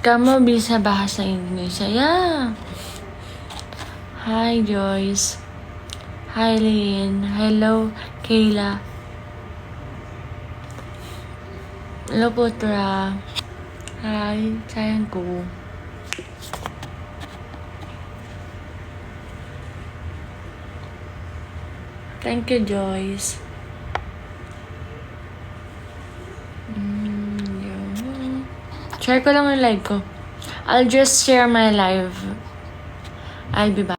Kamu bisa bahasa Indonesia ya? Hi Joyce. Hi Lynn. Hello Kayla. Hello Putra. Hi sayangku. Thank you Joyce. Share ko lang yung live ko. I'll just share my live. I'll be back.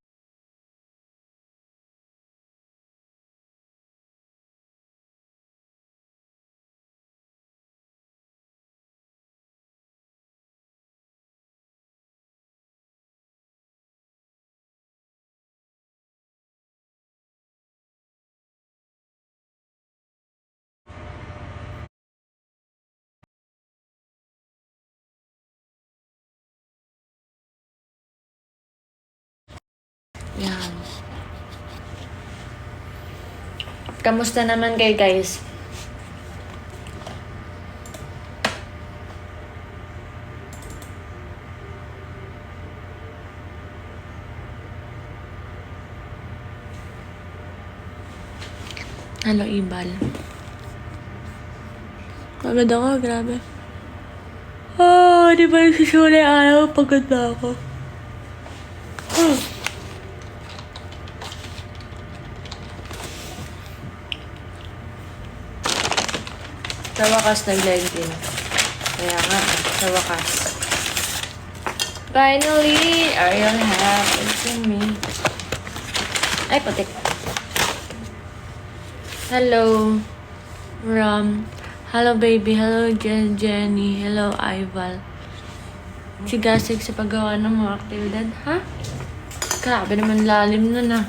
Yan. Kamusta naman kayo guys? Hello, Ibal. Pagod ako, grabe. Di ba yung susunod araw? Pagod na ako. Sa wakas, nag-live din. Kaya nga, sa wakas. Finally, are you happy to me? Ay, putik. Hello, Ram. Hello, baby. Hello, Jenny. Hello, Ival. Sigasig sa paggawa ng mga aktibidad, ha? Grabe naman lalim nun, ah.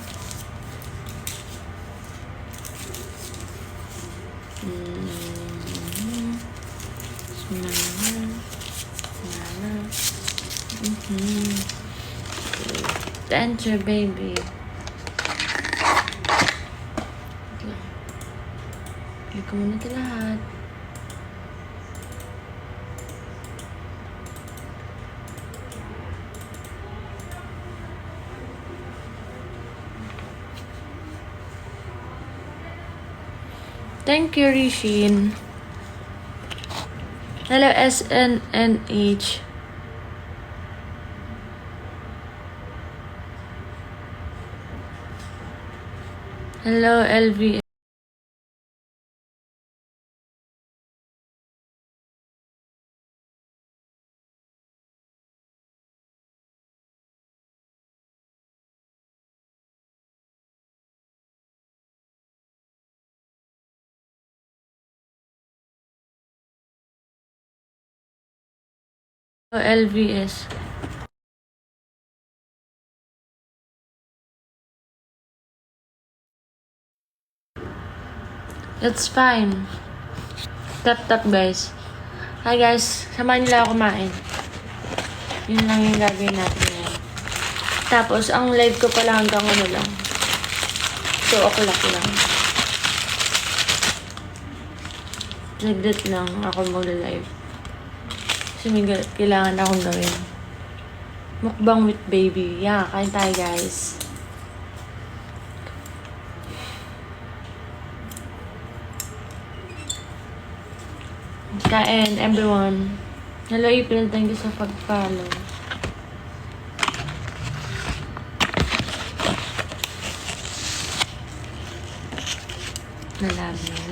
Thank you, baby. Hindi ko muna ito lahat. Thank you, Rishin. Hello, SNNH. Hello, LV. Hello, LVS. That's fine. Tap guys. Hi guys, samahan nila ako kumain. Yun lang yung gagawin natin ngayon. Tapos, ang live ko pala hanggang ano lang. 2 o'clock lang. Nagdat lang ako mag-live. Kasi may kailangan akong gawin. Mukbang with baby. Yeah, kain tayo guys. Kain, everyone. Hello, April. Thank you sa pag-follow.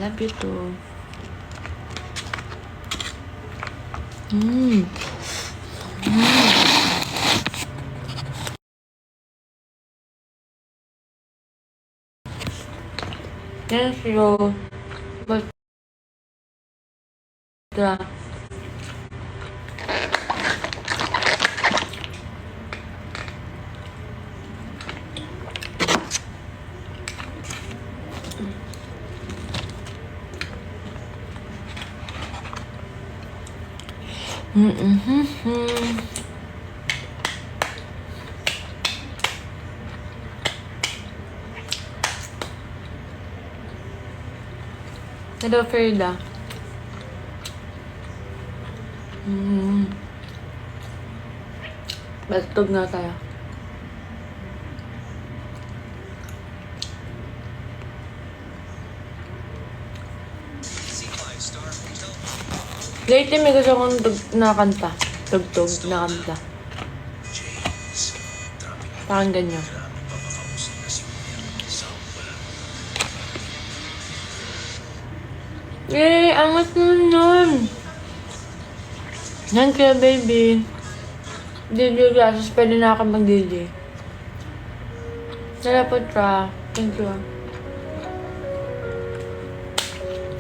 Love you too. Thank you. But Hello, Ferda. Batog na tayo. Lately, may gusto kong na kanta. Tugtog na kanta. Parang ganyan. Yay! Angat naman nun! Yan kaya, baby. DJ glasses, pwede na ako mag-DJ. Salamat ka. Thank you.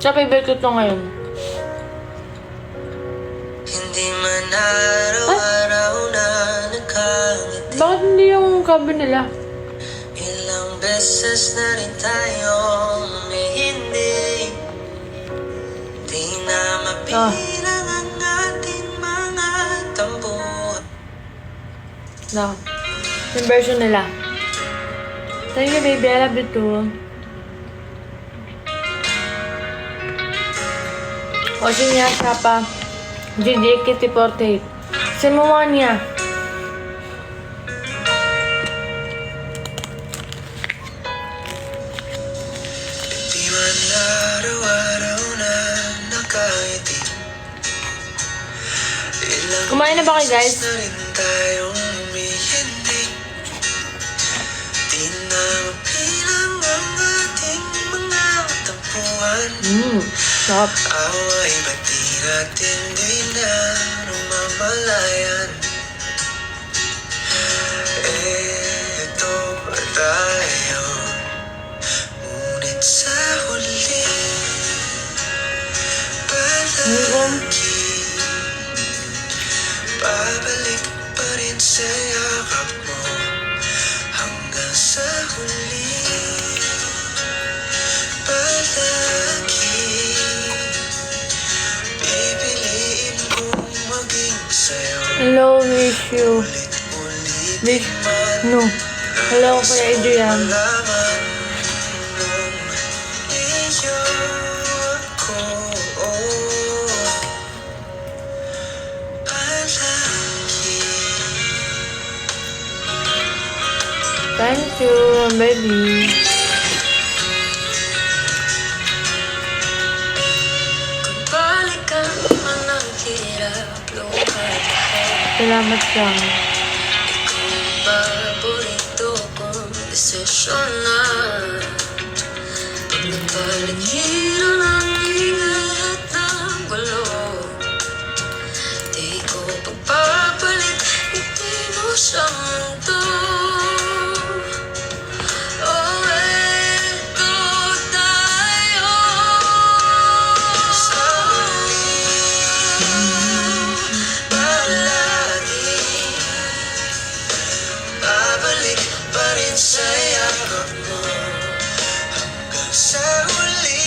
Sa favorite ko ito ngayon. Hindi man araw-araw na nakangiti. Bakit hindi yung cover nila? Ilang beses na rin tayong may hindi. Di na mapilang ang ating mga tambuhan. No. Yung version nila. Thank you, baby. I love you too. Watching niya siya pa. GD Kitty Portrait. Simuha niya. Di man araw-araw na nakangiti. Ilang Kumain na ba kayo, guys? beses na rin tayong may hindi. Di na mapilang ang ating mga tampuhan. Sarap. Away ba't di natin di na rumamalayan? Eto tayo, ngunit sa huli palagi babalik pa rin sa yakap mo hanggang sa huli palagi pipiliin kong maging sa'yo Hello, miss you. ulit-ulit Miss, man no. Hello, Kuya Adrian. malaman nung iyo ako palagi. Thank you, baby. Kung balikan man ang hirap, luhat Salamat lang. ikaw ang paborito kong desisyon na pag napaligiran ang ingay at ang gulo, di ko pagpapalit hindi mo sa mundo. Oh, eto tayo sa huli palagi babalik pa rin sa yakap mo hanggang sa huli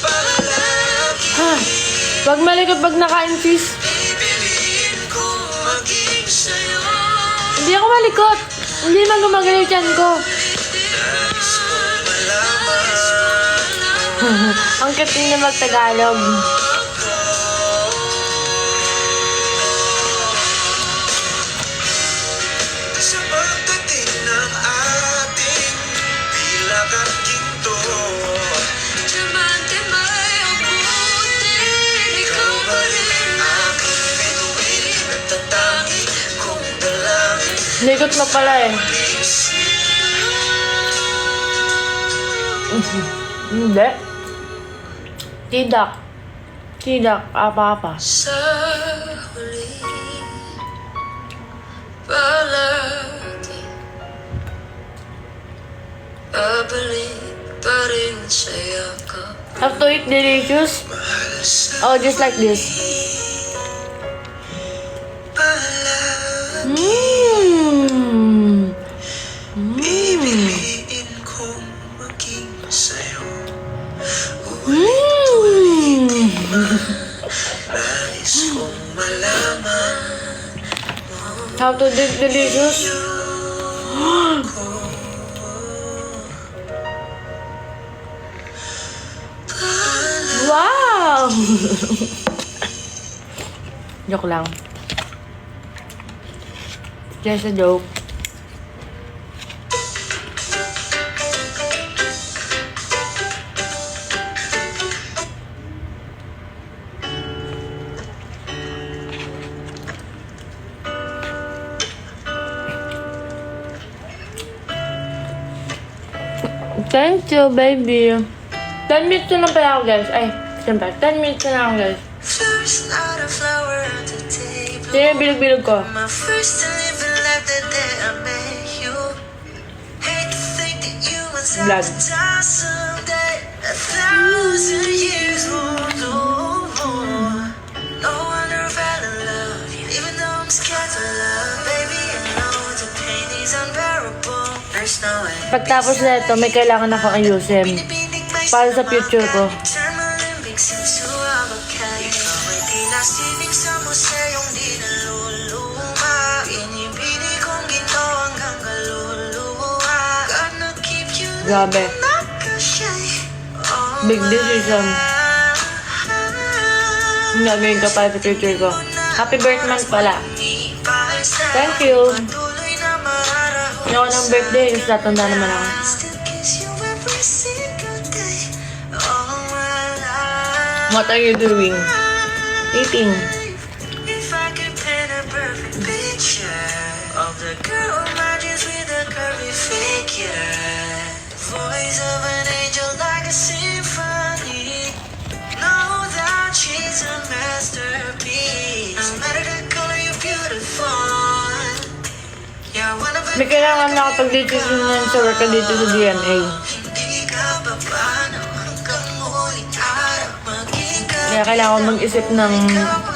palagi Ha? Wag malikot pag naka-insist. pipiliin kong maging sa'yo. Hindi ako malikot. Hindi naman gumagalaw dyan ko. Nais kong malaman Ang kating na mag-Tagalog. sa pagdating ng ating pilak at ginto. Diamante may uputi, ikaw pa rin aking bituin at tatangi kong dalangin. Likot mo pala eh. Hindi. Tidak. Tidak. Apa-apa. Sa huli palagi babalik pa rin sa yakap. Have to eat delicious. Mahal sa Oh, just like this. palagi Mmm. pipiliin kong maging sa'yo. Nais kong malaman How to eat delicious. Wow! Joke lang. Just a joke. Thank you, baby. 10 minutes na lang pala ako, guys. Ay, siyempre, 10 minutes na lang ako, guys. First, not a flower on the table. Sino yung bilog-bilog ko? My first to live in life the day I met you. Hate to think that you was Vlog. at the die someday. 1,000 years won't do more. No wonder I fell in love, even though I'm scared to love. Baby, I know the pain is unbearable. There's no way. Pagtapos na ito, may kailangan akong ayusin. Para sa future ko. Grabe. Big decision. Yung gagawin ko para sa future ko. Happy birthday month pala. Thank you. Hindi ako ng birthday, is tatanda naman ako. What are you doing? Eating. If I could paint a perfect picture of the girl imagines with a curvy figure, voice of an angel like a symphony. Know that she's a masterpiece. No matter the color, you're beautiful. You're one of a May kailangan na kapag dito sa work ka dito sa GMA. hindi ka pa paano hanggang muling araw maging ka. Kaya kailangan ko mag-isip ng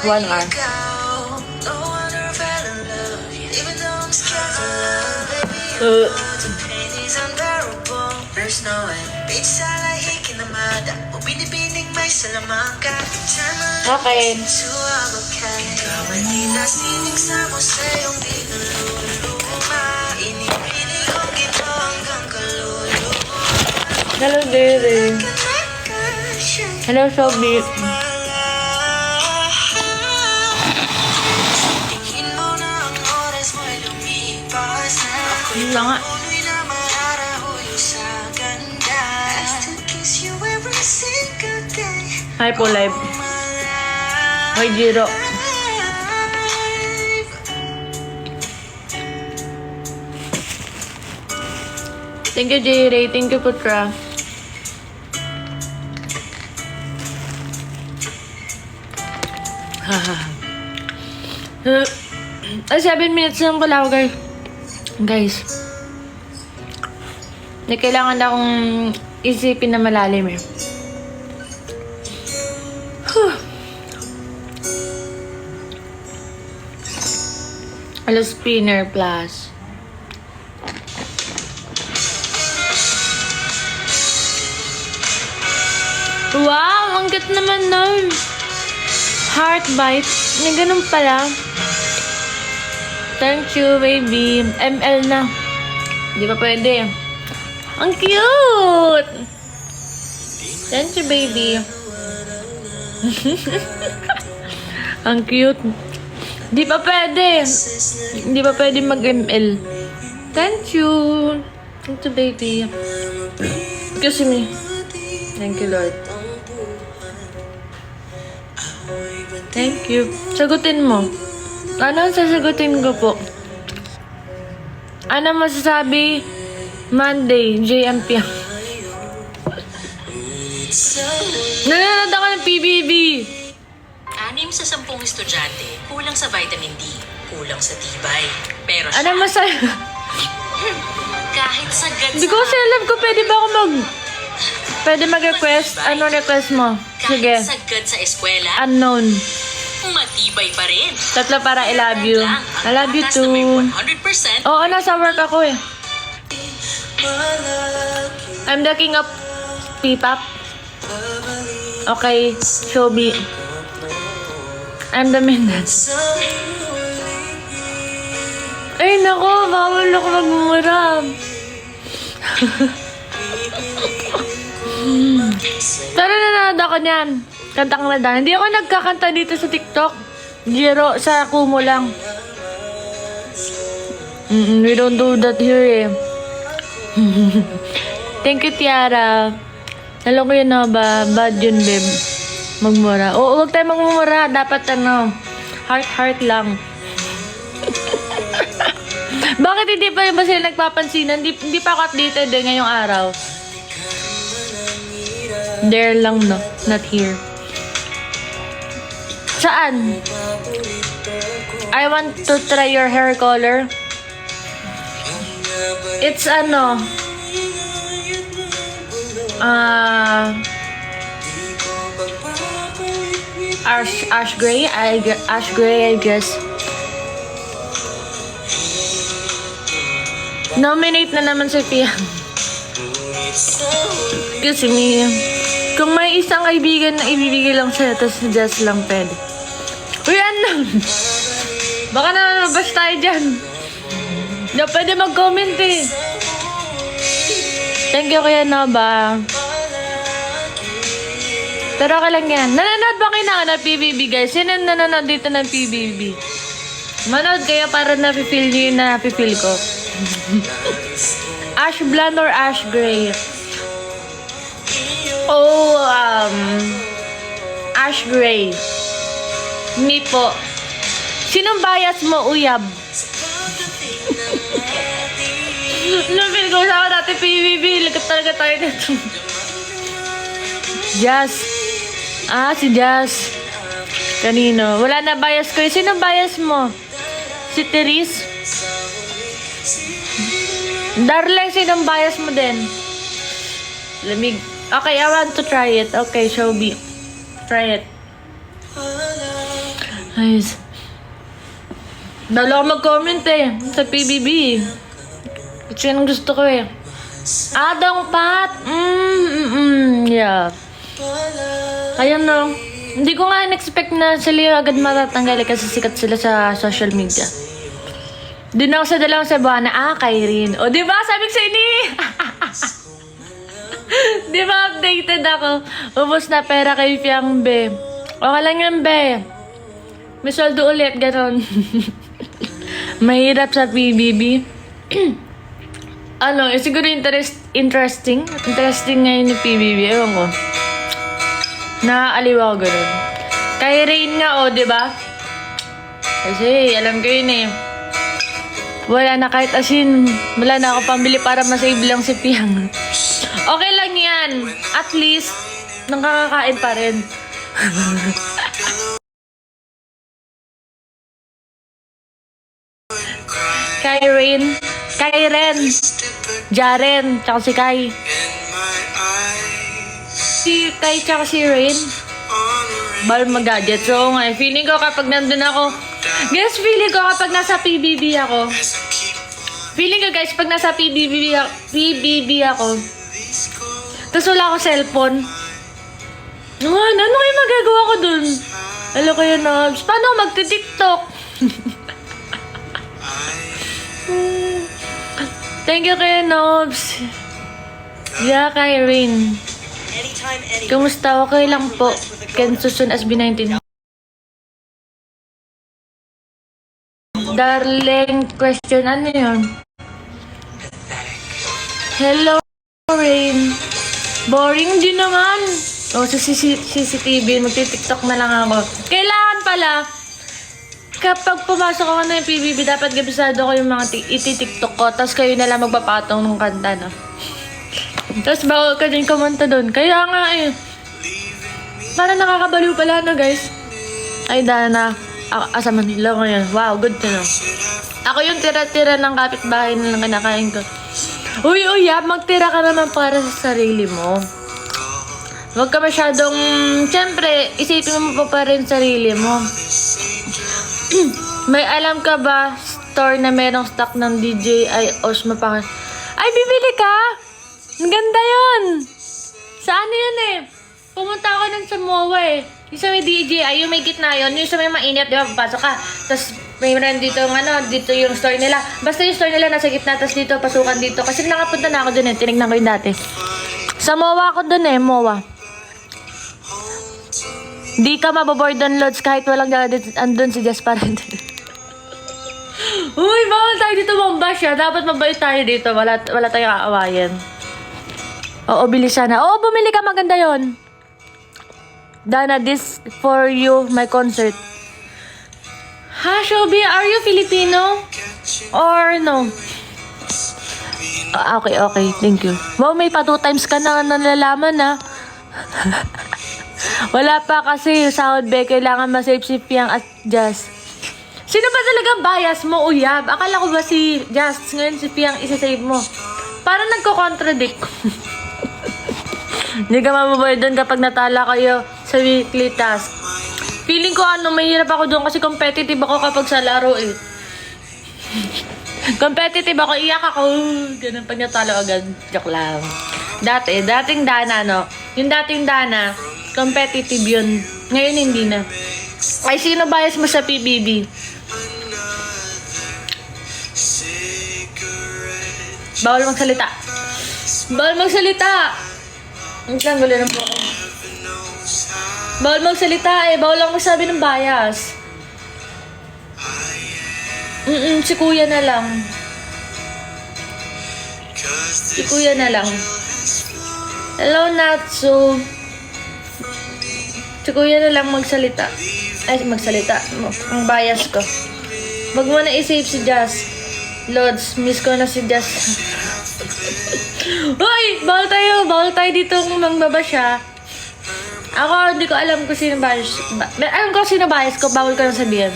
1 hour. There's no way. Bitch, salahi kinamada. O binibining may salamangka. Okay. Ikaw ay tinasinig sa museyong di naluluma. Inipili kong gito hanggang kaluluwa. Hello, Dere. Hello, Sobi. Tingin mo na ang oras mo'y lumipas na. Ako'y Yun na nga. patuloy na maarahuyo sa ganda. I still kiss you every single day. Hi po, live. Hi, Jiro. Thank you, J-Ray. Thank you, Putra. Ay, 7 minutes lang pala ako, guys. Guys. May kailangan na akong isipin na malalim eh. Hello, Spinner Plus. Wow! Ang gat naman nun! Heartbite. May ganun pala. Thank you, baby. ML na. Hindi pa pwede. Ang cute! Thank you, baby. Ang cute. Hindi pa pwede. Hindi pa pwede mag-ML. Thank you. Thank you, baby. Excuse me. Thank you, Lord. Thank you. Sagutin mo. Ano ang sasagutin ko po? Ano masasabi? Monday, JMP. Nanonood ako ng PBB. 6 sa 10 estudyante, kulang sa vitamin D, kulang sa tibay. Pero siya, Ano masasabi? kahit sagad Hindi ko kasi alam ko pwede ba ako Pwede mag-request? Ano request mo? Sige. kahit sagad sa eskwela, Unknown. matibay pa rin. Tatlo para I love you. I love you Tatas na may too. 100% Oo, nasa work ako eh. I'm the king of P-pop. Okay, Shobi. I'm the Mendes. Ay, nako, bawal ako magmumura. Pero nanonood ako niyan. Kantang Ramadan. Hindi ako nagkakanta dito sa TikTok. Jiro, sa Kumu lang. We don't do that here eh. Thank you, Tiara. Alam ko yun na ba? Bad yun, babe. Magmura. Oo, huwag tayo magmumura. Dapat heart lang. Bakit hindi pa ba sila nagpapansinan? Hindi pa ako updated eh ngayong araw. There lang, no? Not here. Saan? I want to try your hair color. It's ash gray. Ash gray, I guess. Nominate na naman si Pia. Kasi kung may isang kaibigan na ibibigay lang siya, tapos just lang pwede. Uy, ano? Baka nalabas tayo dyan. Hindi pwede mag-comment eh. Thank you kaya Naba. Pero okay lang yan. Nanonood ba kayo na PBB guys? Sino nanonood dito ng PBB? Manood kayo para na-feel nyo yung na-feel ko. Ash blonde or ash gray? Oh, ash gray. Me po. Sinong bias mo, Uyab? Feel ko sa dati PBB. Lagat talaga tayo dito. Jazz. Si Jazz. Kanino? Wala na bias ko. Sinong bias mo? Si Therese? Darling, sinong bias mo din? Lamig. Okay, I want to try it. Okay, Shobi. Try it. Nice. Dalo ako mag-comment eh. Sa PBB. Ito yung gusto ko eh. Adong Pat. Yeah. Kaya no. Hindi ko nga in-expect na sila yung agad matatanggal kasi sikat sila sa social media. Doon ako sa dalawang Cebuana. Kairin. O, di ba? Sabi ko sa ini. Di ba updated ako? Ubus na pera kay Fiang Be. Okay lang yan, Be. May sweldo ulit, ganon. Mahirap sa PBB. Siguro interesting. Interesting ngayon ni PBB. Ewan ko. Naaaliw ako ganon. Kay Rain nga, di ba? Kasi, alam ko yun eh. Wala na kahit wala na ako pambili para masave lang si Piang. Okay lang yan. At least, nakakakain pa rin. Kay Ren, Jaren, tsaka si Kai. Si Kai tsaka si Ren, bawal mag-gadget. So nga, feeling ko kapag nandun ako, guys, feeling ko kapag nasa PBB ako, pag nasa PBB ako, tapos wala akong cellphone, ano kayo magagawa ko dun? Alam ko yun, paano ako magti-TikTok? Thank you kayo, Nobs. Yeah, kay Rain. Kumusta? Okay lang po. Can soon as B19. Darling question, ano yun? Hello, Rain. Boring din naman. Sa CCTV, magti-TikTok na lang ako. Kailangan pala, kapag pumasok ako na yung PBB, dapat gabisado ko yung mga iti-TikTok ko, tapos kayo na lang magpapatong ng kanta, no? Tapos bawal ka din kumanta doon. Kaya nga eh. Para nakakabaliw pala, no, guys? Ay, na. Sa Manila ngayon. Wow, good to know. Ako yung tira-tira ng kapitbahay na lang kinakain ko. Uy, magtira ka naman para sa sarili mo. Huwag ka masyadong, siyempre, isipin mo pa rin sarili mo. May alam ka ba store na merong stock ng DJI Osmo pa? Ay, bibili ka? Ang ganda yun. Saan yun eh? Pumunta ako nun sa MOA eh. Yung sa may DJI, yung may gitna yun, yung sa may mainit, di ba? Papasok ka. Tapos may meron dito dito yung store nila. Basta yung store nila nasa gitna, tapos dito, pasukan dito. Kasi nakapunta na ako dun eh. Tinignan ko yung dati. Sa MOA ako dun eh, MOA. Di ka mababoard downloads kahit walang andun si Jess pa rin. Uy, bawal tayo dito mambash ah. Dapat mabait tayo dito. Wala tayong aawayan. Oo, bilisan na. Oo, bumili ka. Maganda yon. Dana, this for you, my concert. Ha, Shobi, are you Filipino? Or no? Okay. Thank you. Wow, may pa 2 times ka na nalalaman na. Wala pa kasi sahod be. Kailangan masave si Piang at Jazz. Sino ba talagang bias mo, Uyab? Akala ko ba si Jazz? Ngayon si Piang isa-save mo. Parang nagko-contradict. Hindi ka mabubuhay doon kapag natala kayo sa weekly task. Feeling ko mahirap ako doon kasi competitive ako kapag sa laro eh. Competitive ako, iyak ako. Ganun pag natalo agad. Joke lang. Dating Dana, no? Yung dating Dana, competitive yun. Ngayon hindi na. Ay, sino bias mo sa PBB? Bawal magsalita. Bawal magsalita! Ang gulo ng buko. Bawal magsalita eh. Bawal lang magsabi ng bias. Si kuya na lang. Si kuya na lang. Hello, Natsu. Si kuya na lang magsalita. Ay, magsalita. Ang bias ko. Wag mo na i-save si Jazz. Lods, miss ko na si Jazz. Uy! Bawal tayo dito kung magbabasya. Ako, hindi ko alam kung sino bias. Alam ko sino bias ko. Bawal ko lang sabihin.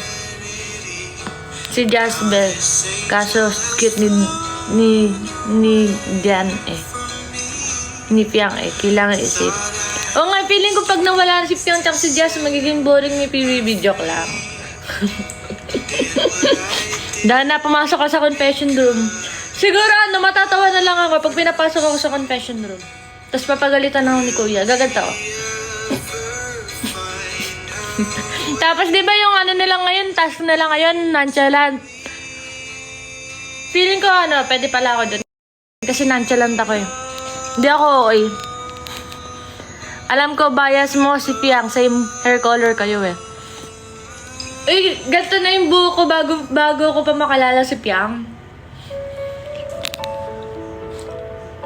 Si Jazz Bell. Kaso, cute ni Dian eh. Ni Piang eh. Kailangan i-save. O nga, feeling ko pag nawala na si Piang tsaka si Jazz, magiging boring ni PBB. Joke lang. Dahil na pumasok ka sa confession room. Siguro matatawa na lang ako pag pinapasok ako sa confession room. Tapos papagalitan ako ni Kuya. Gaganta ako. Tapos di ba yung nila ngayon, task nila ngayon, nonchalant. Feeling ko pwede pala ako dun. Kasi nonchalant ako eh. Hindi ako okay. Alam ko bias mo si Piang, same hair color kayo eh. Uy, ganito na yung buhok ko bago ko pa makalala si Piang.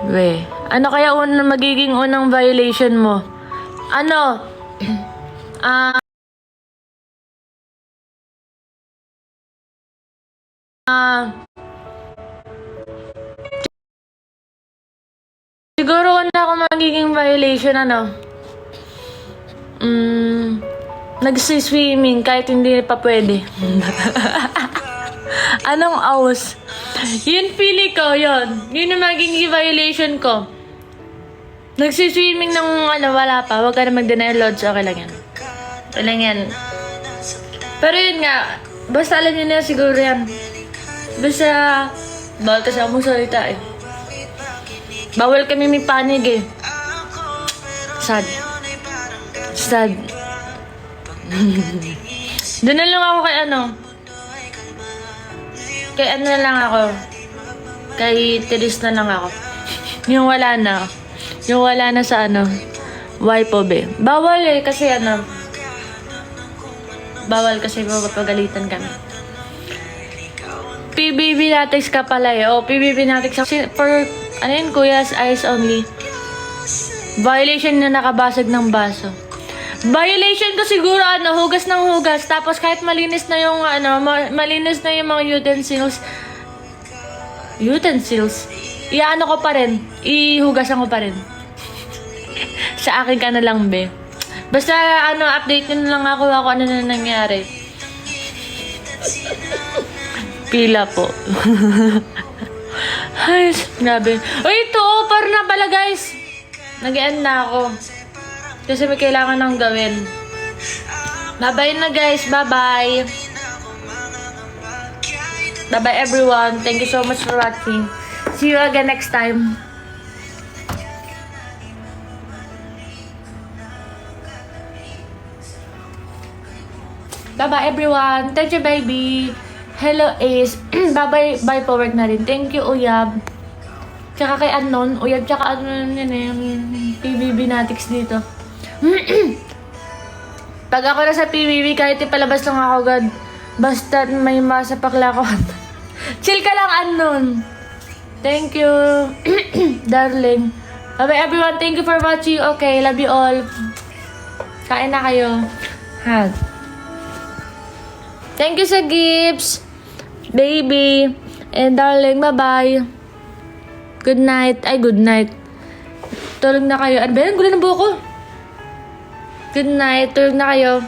We, ano kaya magiging unang violation mo? Siguro una ako magiging violation nagsi-swimming kahit hindi pa pwede. Anong aus? Yun pili ko, yun. Yun ang magiging violation ko. Nagsi-swimming ng wala pa. Huwag ka na mag-deny loads. Okay lang yan. Okay lang yan. Pero yun nga, basta alam nyo na siguro yan. Basta, bawal kasi ako magsalita eh. Bawal kami may panig eh. Sad. Doon na lang ako kay na lang ako. Kay Teres na lang ako. Yung wala na sa Wipo be. Bawal eh kasi bawal kasi mapagalitan kami. PBB Natix ka pala eh. PBB Natix for Kuya's eyes only. Violation na nakabasag ng baso. Violation ko siguro hugas ng hugas tapos kahit malinis na yung malinis na yung mga utensils ko pa rin, ihugasan ko pa rin. Sa akin ka na lang be. Basta update nyo na lang ako ano na nangyari. Pila po. Ay, grabe. Ito para na pala guys. Nag-end na ako. Kasi may kailangan nang gawin. Bye-bye na guys. Bye-bye. Bye-bye everyone. Thank you so much for watching. See you again next time. Bye-bye everyone. Thank you baby. Hello Ace. Bye-bye. Bye po work na rin. Thank you Uyab. Tsaka kay Unknown. Uyab tsaka yung PBB Natix dito. Pag ako na sa PBB, kahit ipalabas lang ako agad, basta may masapaklakot. Chill ka lang, unknown. Thank you. Darling. Bye everyone. Thank you for watching. Okay, love you all. Kain na kayo. Hug. Thank you sa gifts. Baby. And darling, bye-bye. Good night. Ay, good night. Tulog na kayo. Ano ba yan? Gulo ng buhok ko. Good night. Tulog na kayo.